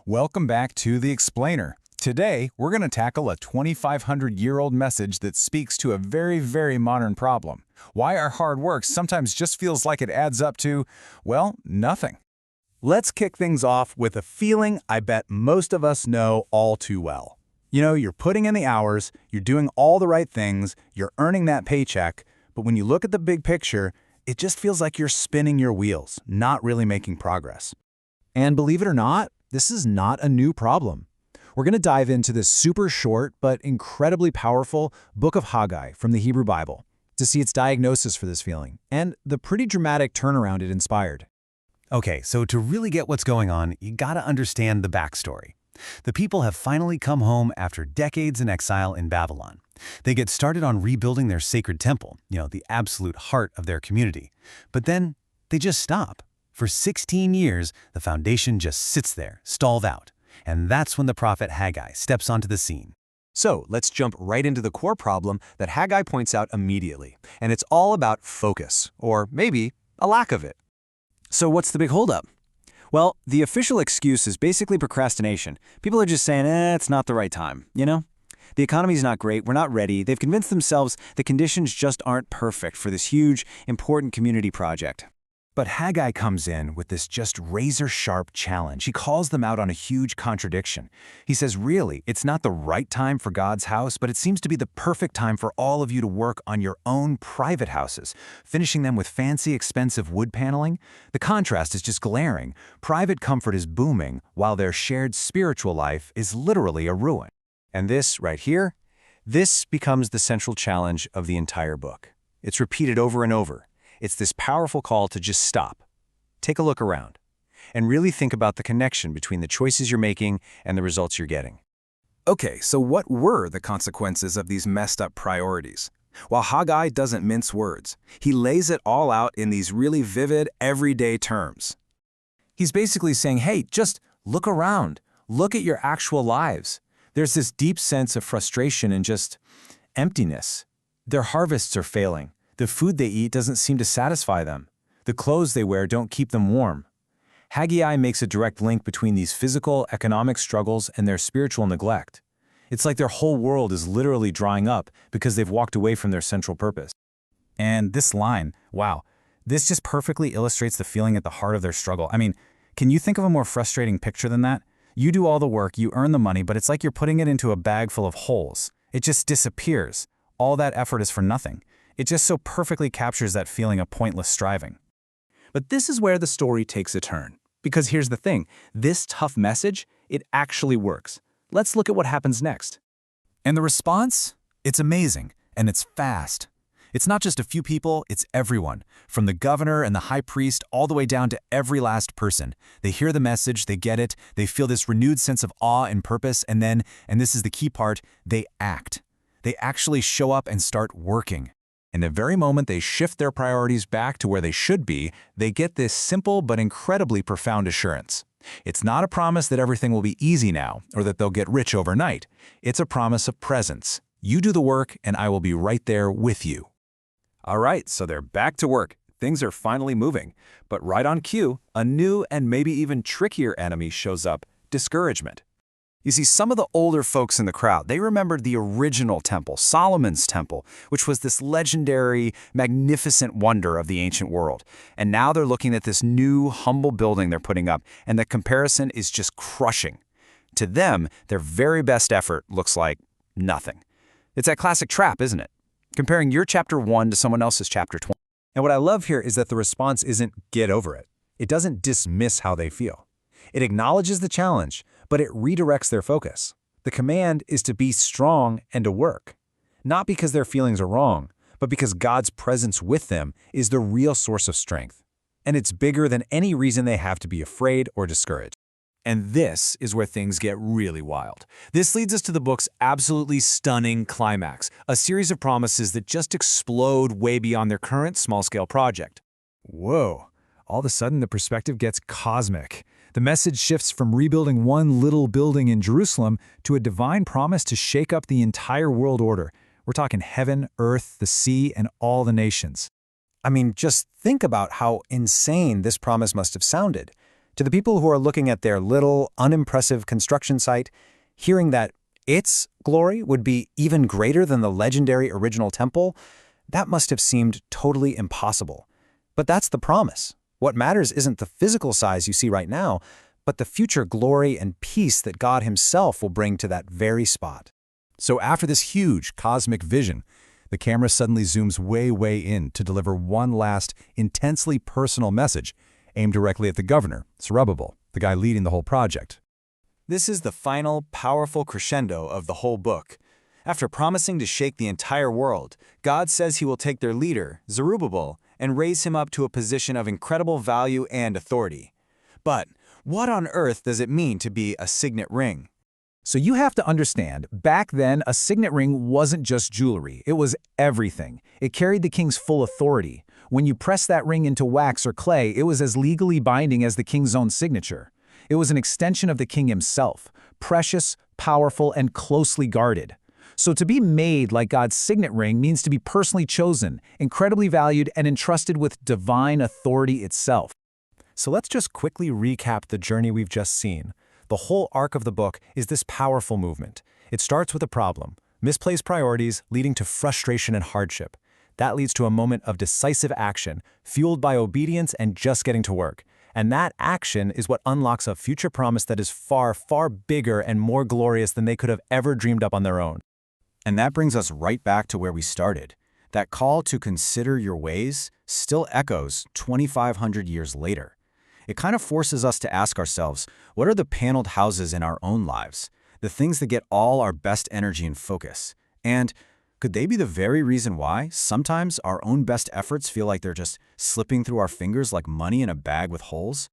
Welcome back to The Explainer. Today, we're going to tackle a 2,500-year-old message that speaks to a very, very modern problem. Why our hard work sometimes just feels like it adds up to, well, nothing. Let's kick things off with a feeling I bet most of us know all too well. You know, you're putting in the hours, you're doing all the right things, you're earning that paycheck, but when you look at the big picture, it just feels like you're spinning your wheels, not really making progress. And believe it or not, this is not a new problem. We're going to dive into this super short but incredibly powerful book of Haggai from the Hebrew Bible to see its diagnosis for this feeling and the pretty dramatic turnaround it inspired. Okay, so to really get what's going on, you gotta understand the backstory. The people have finally come home after decades in exile in Babylon. They get started on rebuilding their sacred temple, the absolute heart of their community. But then they just stop. For 16 years, the foundation just sits there, stalled out. And that's when the prophet Haggai steps onto the scene. So let's jump right into the core problem that Haggai points out immediately. And it's all about focus, or maybe a lack of it. So what's the big holdup? Well, the official excuse is basically procrastination. People are just saying, it's not the right time, The economy's not great, we're not ready. They've convinced themselves the conditions just aren't perfect for this huge, important community project. But Haggai comes in with this just razor-sharp challenge. He calls them out on a huge contradiction. He says, really, it's not the right time for God's house, but it seems to be the perfect time for all of you to work on your own private houses, finishing them with fancy, expensive wood paneling. The contrast is just glaring. Private comfort is booming, while their shared spiritual life is literally a ruin. And this, right here, this becomes the central challenge of the entire book. It's repeated over and over. It's this powerful call to just stop, take a look around, and really think about the connection between the choices you're making and the results you're getting. Okay, so what were the consequences of these messed up priorities? While Haggai doesn't mince words, he lays it all out in these really vivid, everyday terms. He's basically saying, hey, just look around, look at your actual lives. There's this deep sense of frustration and just emptiness. Their harvests are failing. The food they eat doesn't seem to satisfy them. The clothes they wear don't keep them warm. Haggai makes a direct link between these physical, economic struggles and their spiritual neglect. It's like their whole world is literally drying up because they've walked away from their central purpose. And this line, wow, this just perfectly illustrates the feeling at the heart of their struggle. I mean, can you think of a more frustrating picture than that? You do all the work, you earn the money, but it's like you're putting it into a bag full of holes. It just disappears. All that effort is for nothing. It just so perfectly captures that feeling of pointless striving. But this is where the story takes a turn. Because here's the thing, this tough message, it actually works. Let's look at what happens next. And the response? It's amazing, and it's fast. It's not just a few people, it's everyone, from the governor and the high priest all the way down to every last person. They hear the message, they get it, they feel this renewed sense of awe and purpose, and then, and this is the key part, they act. They actually show up and start working. And the very moment they shift their priorities back to where they should be, they get this simple but incredibly profound assurance. It's not a promise that everything will be easy now, or that they'll get rich overnight. It's a promise of presence. You do the work, and I will be right there with you. All right, so they're back to work. Things are finally moving. But right on cue, a new and maybe even trickier enemy shows up: discouragement. You see, some of the older folks in the crowd, they remembered the original temple, Solomon's temple, which was this legendary, magnificent wonder of the ancient world. And now they're looking at this new, humble building they're putting up, and the comparison is just crushing. To them, their very best effort looks like nothing. It's that classic trap, isn't it? Comparing your chapter 1 to someone else's chapter 20. And what I love here is that the response isn't get over it. It doesn't dismiss how they feel. It acknowledges the challenge, but it redirects their focus. The command is to be strong and to work. Not because their feelings are wrong, but because God's presence with them is the real source of strength. And it's bigger than any reason they have to be afraid or discouraged. And this is where things get really wild. This leads us to the book's absolutely stunning climax, a series of promises that just explode way beyond their current small-scale project. Whoa, all of a sudden the perspective gets cosmic. The message shifts from rebuilding one little building in Jerusalem to a divine promise to shake up the entire world order. We're talking heaven, earth, the sea, and all the nations. I mean, just think about how insane this promise must have sounded. To the people who are looking at their little, unimpressive construction site, hearing that its glory would be even greater than the legendary original temple, that must have seemed totally impossible. But that's the promise. What matters isn't the physical size you see right now, but the future glory and peace that God Himself will bring to that very spot. So after this huge cosmic vision, the camera suddenly zooms way in to deliver one last, intensely personal message aimed directly at the governor, Zerubbabel, the guy leading the whole project. This is the final, powerful crescendo of the whole book. After promising to shake the entire world, God says He will take their leader, Zerubbabel, and raise him up to a position of incredible value and authority. But what on earth does it mean to be a signet ring? So you have to understand, back then, a signet ring wasn't just jewelry. It was everything. It carried the king's full authority. When you pressed that ring into wax or clay, it was as legally binding as the king's own signature. It was an extension of the king himself, precious, powerful, and closely guarded. So to be made like God's signet ring means to be personally chosen, incredibly valued, and entrusted with divine authority itself. So let's just quickly recap the journey we've just seen. The whole arc of the book is this powerful movement. It starts with a problem, misplaced priorities leading to frustration and hardship. That leads to a moment of decisive action, fueled by obedience and just getting to work. And that action is what unlocks a future promise that is far, far bigger and more glorious than they could have ever dreamed up on their own. And that brings us right back to where we started. That call to consider your ways still echoes 2,500 years later. It kind of forces us to ask ourselves, what are the paneled houses in our own lives? The things that get all our best energy and focus? And could they be the very reason why sometimes our own best efforts feel like they're just slipping through our fingers like money in a bag with holes?